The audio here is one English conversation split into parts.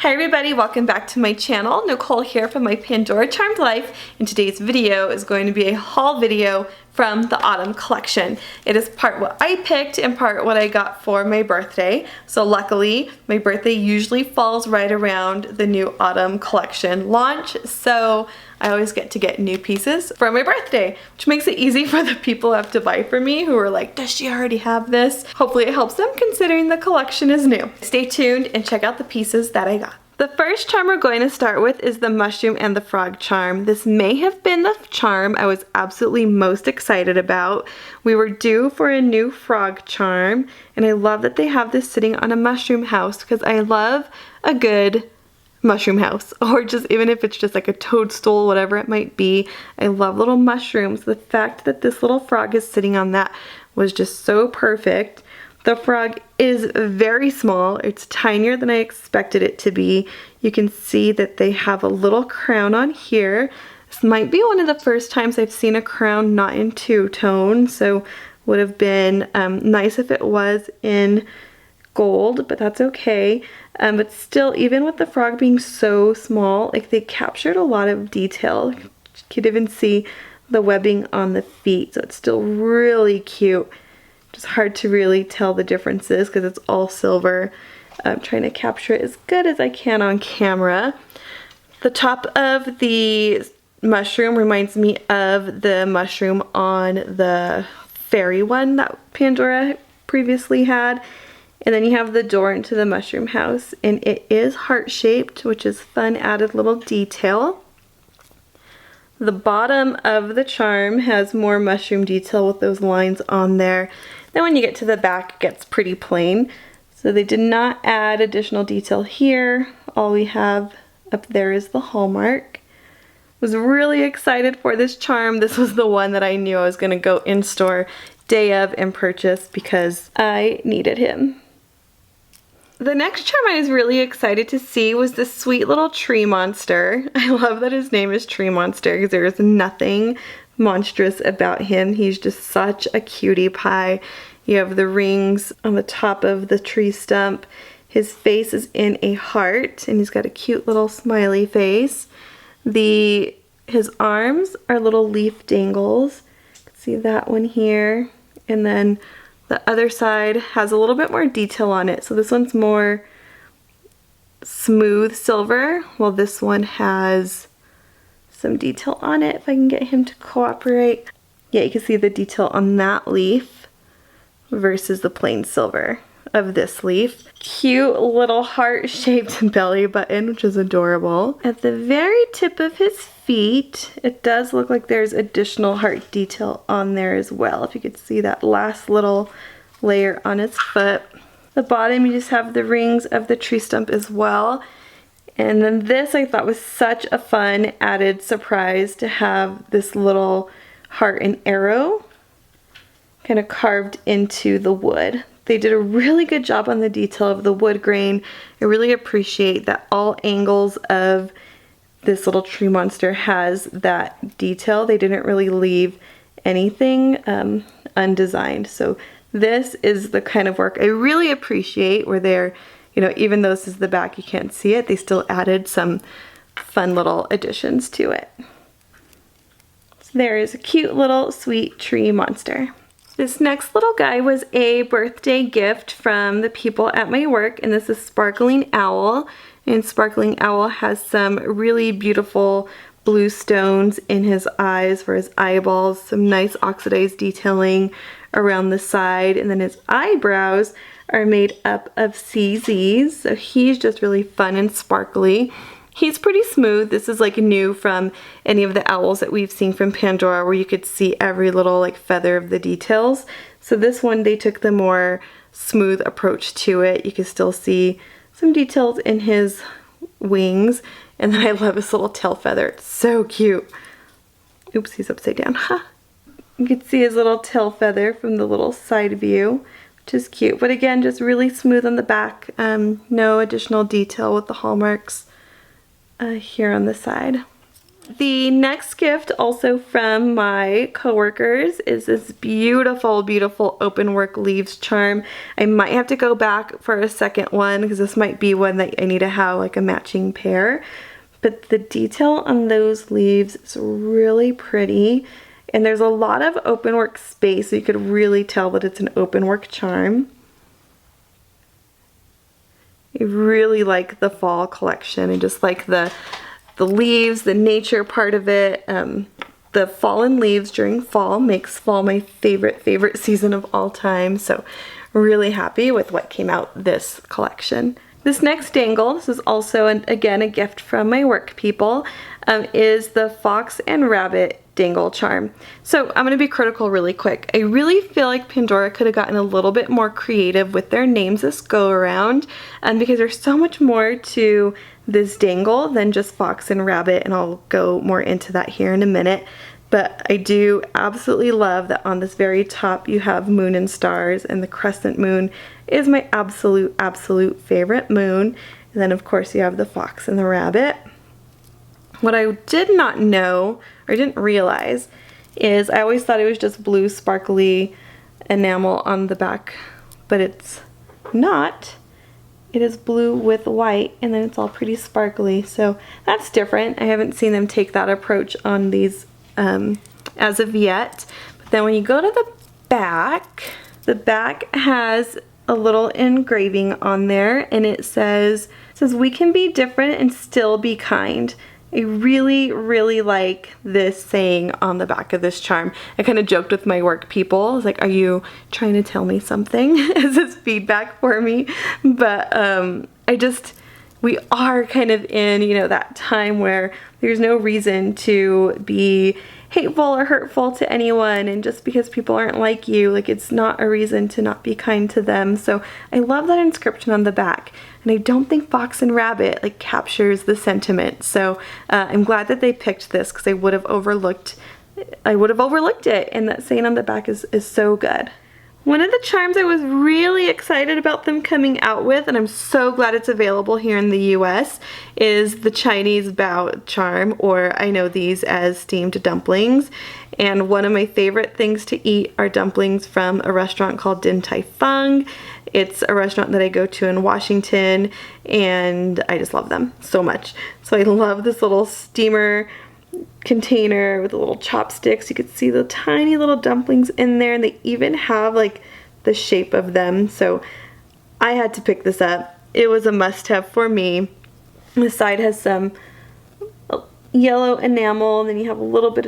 Hi everybody, welcome back to my channel. Nicole here from my Pandora Charmed Life, and today's video is going to be a haul video from the autumn collection. It is part what I picked and part what I got for my birthday. So luckily, my birthday usually falls right around the new autumn collection launch, so I always get to get new pieces for my birthday, which makes it easy for the people who have to buy for me who are like, does she already have this? Hopefully it helps them considering the collection is new. Stay tuned and check out the pieces that I got. The first charm we're going to start with is the mushroom and the frog charm. This may have been the charm I was absolutely most excited about. We were due for a new frog charm, and I love that they have this sitting on a mushroom house because I love a good mushroom house, or just even if it's just like a toadstool, whatever it might be. I love little mushrooms. The fact that this little frog is sitting on that was just so perfect. The frog is very small. It's tinier than I expected it to be. You can see that they have a little crown on here. This might be one of the first times I've seen a crown not in two-tone, so would have been nice if it was in gold, but that's okay. But still, even with the frog being so small, like they captured a lot of detail. You could even see the webbing on the feet, so it's still really cute. Just hard to really tell the differences because it's all silver. I'm trying to capture it as good as I can on camera. The top of the mushroom reminds me of the mushroom on the fairy one that Pandora previously had. And then you have the door into the mushroom house, and it is heart-shaped, which is fun added little detail. The bottom of the charm has more mushroom detail with those lines on there. Then when you get to the back, it gets pretty plain. So they did not add additional detail here. All we have up there is the hallmark. Was really excited for this charm. This was the one that I knew I was going to go in store day of and purchase because I needed him. The next charm I was really excited to see was this sweet little tree monster. I love that his name is Tree Monster because there is nothing monstrous about him. He's just such a cutie pie. You have the rings on the top of the tree stump. His face is in a heart and he's got a cute little smiley face. His arms are little leaf dangles. You can see that one here. And then the other side has a little bit more detail on it. So this one's more smooth silver, while this one has some detail on it. If I can get him to cooperate. Yeah, you can see the detail on that leaf versus the plain silver of this leaf. Cute little heart-shaped belly button, which is adorable. At the very tip of his feet, it does look like there's additional heart detail on there as well. If you could see that last little layer on his foot. The bottom, you just have the rings of the tree stump as well. And then this I thought was such a fun added surprise to have this little heart and arrow kind of carved into the wood. They did a really good job on the detail of the wood grain. I really appreciate that all angles of this little tree monster has that detail. They didn't really leave anything undesigned. So this is the kind of work I really appreciate where they're, you know, even though this is the back, you can't see it, they still added some fun little additions to it. So there is a cute little sweet tree monster. This next little guy was a birthday gift from the people at my work, and this is Sparkling Owl. And Sparkling Owl has some really beautiful blue stones in his eyes for his eyeballs, some nice oxidized detailing around the side, and then his eyebrows are made up of CZs, so he's just really fun and sparkly. He's pretty smooth. This is like new from any of the owls that we've seen from Pandora where you could see every little like feather of the details. So this one they took the more smooth approach to it. You can still see some details in his wings, and then I love his little tail feather. It's so cute. Oops, he's upside down. You can see his little tail feather from the little side view, which is cute. But again, just really smooth on the back. No additional detail with the hallmarks here on the side. The next gift, also from my coworkers, is this beautiful, beautiful open work leaves charm. I might have to go back for a second one because this might be one that I need to have like a matching pair. But the detail on those leaves is really pretty. And there's a lot of open work space, so you could really tell that it's an open work charm. I really like the fall collection. I just like the leaves, the nature part of it. The fallen leaves during fall makes fall my favorite season of all time. So really happy with what came out this collection. This next dangle, this is also again a gift from my work people, is the Fox and Rabbit dangle charm. So I'm going to be critical really quick. I really feel like Pandora could have gotten a little bit more creative with their names this go around, because there's so much more to this dangle than just Fox and Rabbit, and I'll go more into that here in a minute. But I do absolutely love that on this very top you have moon and stars, and the crescent moon is my absolute favorite moon. And then of course you have the fox and the rabbit. What I did not know, or didn't realize, is I always thought it was just blue sparkly enamel on the back, but it's not. It is blue with white, and then it's all pretty sparkly, so that's different. I haven't seen them take that approach on these as of yet. But then when you go to the back has a little engraving on there, and it says we can be different and still be kind. I really like this saying on the back of this charm. I kind of joked with my work people. I was like, are you trying to tell me something? Is this feedback for me? But we are kind of in, you know, that time where there's no reason to be hateful or hurtful to anyone, and just because people aren't like you, like, it's not a reason to not be kind to them. So I love that inscription on the back, and I don't think Fox and Rabbit like captures the sentiment. So I'm glad that they picked this, because I would have overlooked it, and that saying on the back is so good. One of the charms I was really excited about them coming out with, and I'm so glad it's available here in the US, is the Chinese bao charm, or I know these as steamed dumplings. And one of my favorite things to eat are dumplings from a restaurant called Din Tai Fung. It's a restaurant that I go to in Washington, and I just love them so much. So I love this little steamer container with the little chopsticks. You could see the tiny little dumplings in there, and they even have like the shape of them. So I had to pick this up. It was a must-have for me. The side has some yellow enamel, and then you have a little bit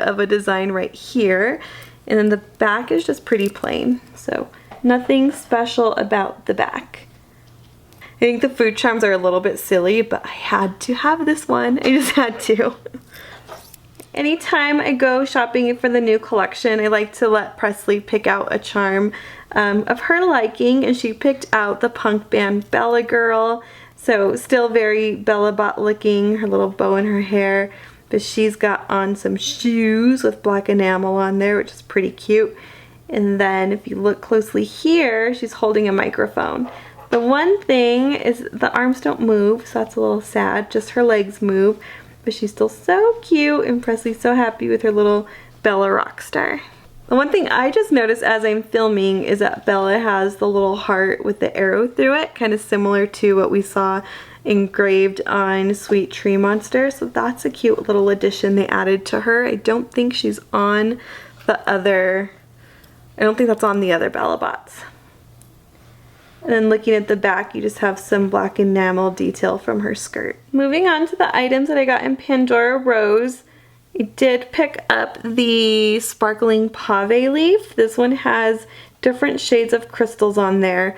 of a design right here, and then the back is just pretty plain. So nothing special about the back. I think the food charms are a little bit silly, but I had to have this one. I just had to. Anytime I go shopping for the new collection, I like to let Presley pick out a charm of her liking, and she picked out the punk band Bella Girl. So still very Bella Bot looking, her little bow in her hair, but she's got on some shoes with black enamel on there, which is pretty cute. And then if you look closely here, she's holding a microphone. The one thing is the arms don't move, so that's a little sad. Just her legs move, but she's still so cute, and Presley's so happy with her little Bella Rockstar. The one thing I just noticed as I'm filming is that Bella has the little heart with the arrow through it, kind of similar to what we saw engraved on Sweet Tree Monster. So that's a cute little addition they added to her. I don't think she's on the other, I don't think that's on the other Bella Bots. And then looking at the back, you just have some black enamel detail from her skirt. Moving on to the items that I got in Pandora Rose, I did pick up the sparkling Pave leaf. This one has different shades of crystals on there.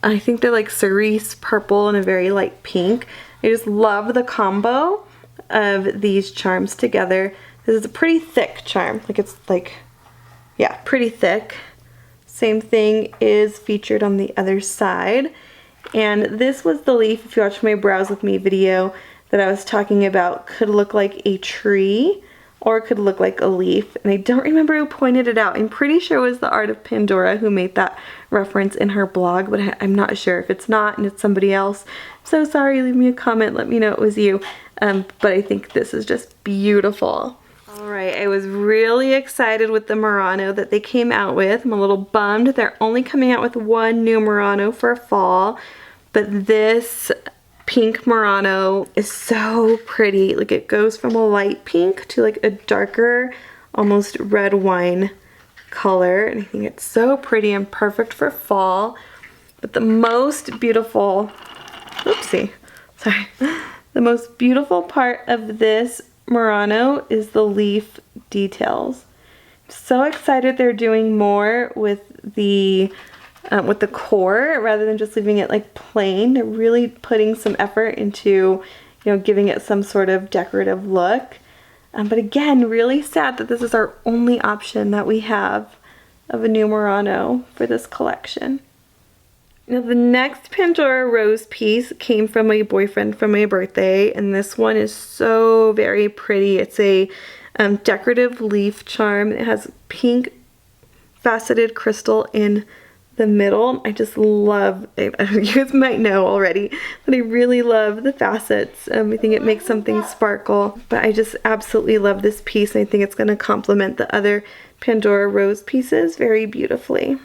I think they're like cerise purple and a very light pink. I just love the combo of these charms together. This is a pretty thick charm. Like, it's like, yeah, pretty thick. Same thing is featured on the other side. And this was the leaf, if you watched my Browse With Me video, that I was talking about, could look like a tree or could look like a leaf. And I don't remember who pointed it out. I'm pretty sure it was the Art of Pandora who made that reference in her blog, but I'm not sure. If it's not and it's somebody else, I'm so sorry. Leave me a comment, let me know it was you. but I think this is just beautiful. Alright, I was really excited with the Murano that they came out with. I'm a little bummed they're only coming out with one new Murano for fall, but this pink Murano is so pretty. Like, it goes from a light pink to like a darker, almost red wine color, and I think it's so pretty and perfect for fall. But the most beautiful, oopsie, sorry, the most beautiful part of this Murano is the leaf details. I'm so excited they're doing more with the core rather than just leaving it like plain. They're really putting some effort into, you know, giving it some sort of decorative look. But again, really sad that this is our only option that we have of a new Murano for this collection. Now the next Pandora rose piece came from my boyfriend for my birthday, and this one is so very pretty. It's a decorative leaf charm. It has pink faceted crystal in the middle. I just love it. You guys might know already, but I really love the facets. I think it makes something sparkle, but I just absolutely love this piece. I think it's going to complement the other Pandora rose pieces very beautifully.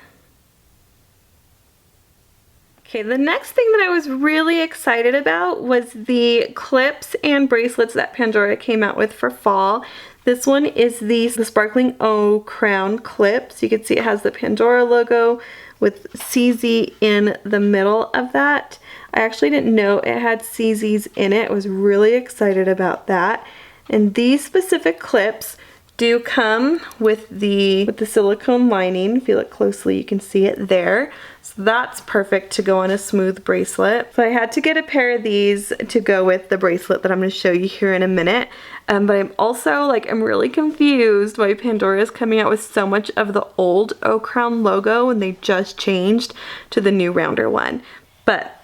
Okay, the next thing that I was really excited about was the clips and bracelets that Pandora came out with for fall. This one is the sparkling O crown clips. You can see it has the Pandora logo with CZ in the middle of that. I actually didn't know it had CZs in it. I was really excited about that. And these specific clips do come with the silicone lining. If you look closely, you can see it there. So that's perfect to go on a smooth bracelet. So I had to get a pair of these to go with the bracelet that I'm going to show you here in a minute. But I'm also I'm really confused why Pandora is coming out with so much of the old O crown logo when they just changed to the new rounder one. But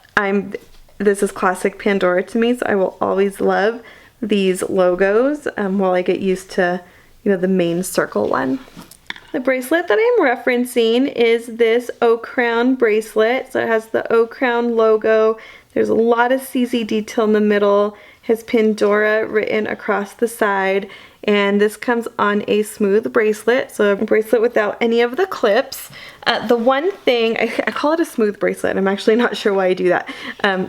this is classic Pandora to me, so I will always love these logos while I get used to, you know, the main circle one. The bracelet that I'm referencing is this O crown bracelet. So it has the O crown logo. There's a lot of CZ detail in the middle. It has Pandora written across the side. And this comes on a smooth bracelet. So a bracelet without any of the clips. The one thing, I call it a smooth bracelet. I'm actually not sure why I do that.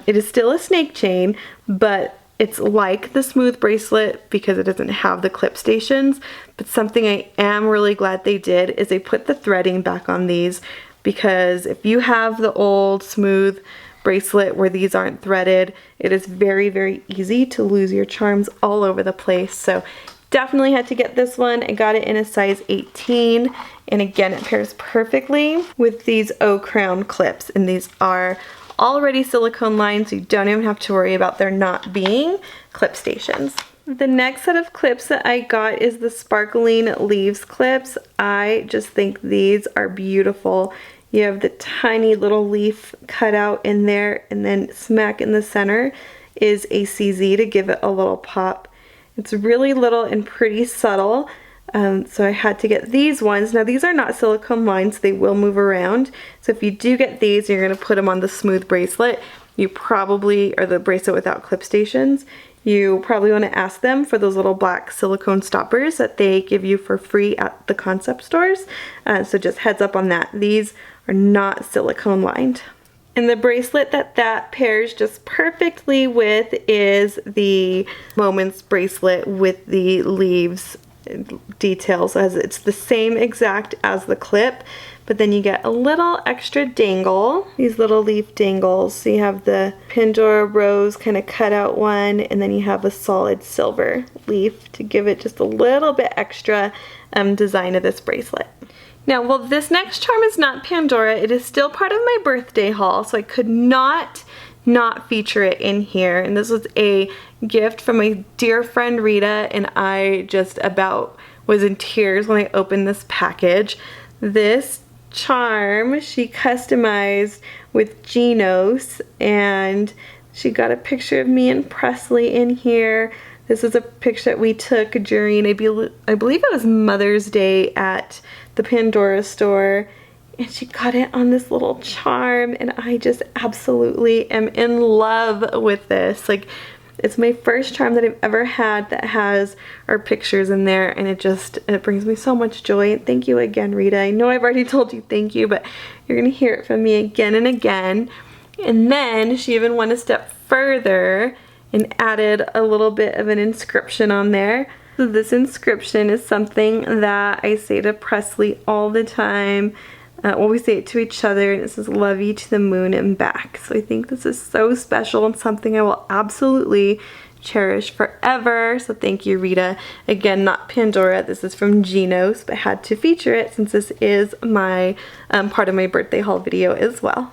It is still a snake chain, but it's like the smooth bracelet because it doesn't have the clip stations, but something I am really glad they did is they put the threading back on these, because if you have the old smooth bracelet where these aren't threaded, it is very, very easy to lose your charms all over the place. So definitely had to get this one. I got it in a size 18, and again, it pairs perfectly with these O crown clips, and these are already silicone lined, so you don't even have to worry about there not being clip stations. The next set of clips that I got is the sparkling leaves clips. I just think these are beautiful. You have the tiny little leaf cut out in there, and then smack in the center is a CZ to give it a little pop. It's really little and pretty subtle. So I had to get these ones. Now these are not silicone lined, so they will move around. So if you do get these, you're going to put them on the smooth bracelet. You probably, or the bracelet without clip stations, you probably want to ask them for those little black silicone stoppers that they give you for free at the concept stores. So just heads up on that. These are not silicone lined. And the bracelet that pairs just perfectly with is the Moments bracelet with the leaves details, as it's the same exact as the clip, but then you get a little extra dangle, these little leaf dangles. So you have the Pandora rose kind of cut out one, and then you have a solid silver leaf to give it just a little bit extra design of this bracelet. Now, well, this next charm is not Pandora. It is still part of my birthday haul, so I could not feature it in here. And this was a gift from my dear friend Rita, and I just about was in tears when I opened this package. This charm she customized with Genos, and she got a picture of me and Presley in here. This is a picture that we took during, I believe it was Mother's Day at the Pandora store. And she got it on this little charm, and I just absolutely am in love with this. Like, It's my first charm that I've ever had that has our pictures in there, and it brings me so much joy. Thank you again, Rita. I know I've already told you thank you, but you're gonna hear it from me again and again. And then she even went a step further and added a little bit of an inscription on there. So this inscription is something that I say to Presley all the time. Well, we say it to each other, and it says, "Love you to the moon and back." So I think this is so special and something I will absolutely cherish forever. So thank you, Rita. Again, not Pandora. This is from Geno's, but I had to feature it since this is my part of my birthday haul video as well.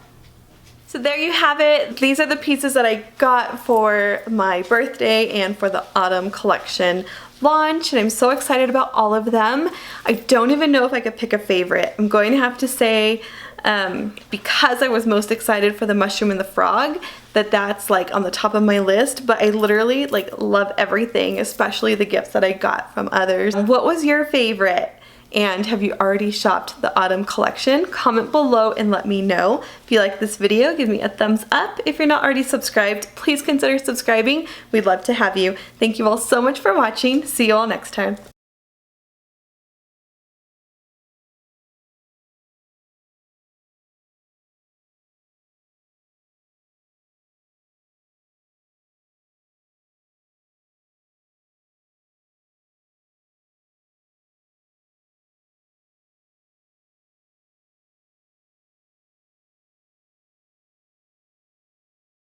So there you have it. These are the pieces that I got for my birthday and for the autumn collection launch, and I'm so excited about all of them. I don't even know if I could pick a favorite. I'm going to have to say, because I was most excited for the mushroom and the frog, that's like on the top of my list, but I literally like love everything, especially the gifts that I got from others. What was your favorite? And have you already shopped the autumn collection? Comment below and let me know. If you like this video, give me a thumbs up. If you're not already subscribed, please consider subscribing. We'd love to have you. Thank you all so much for watching. See you all next time.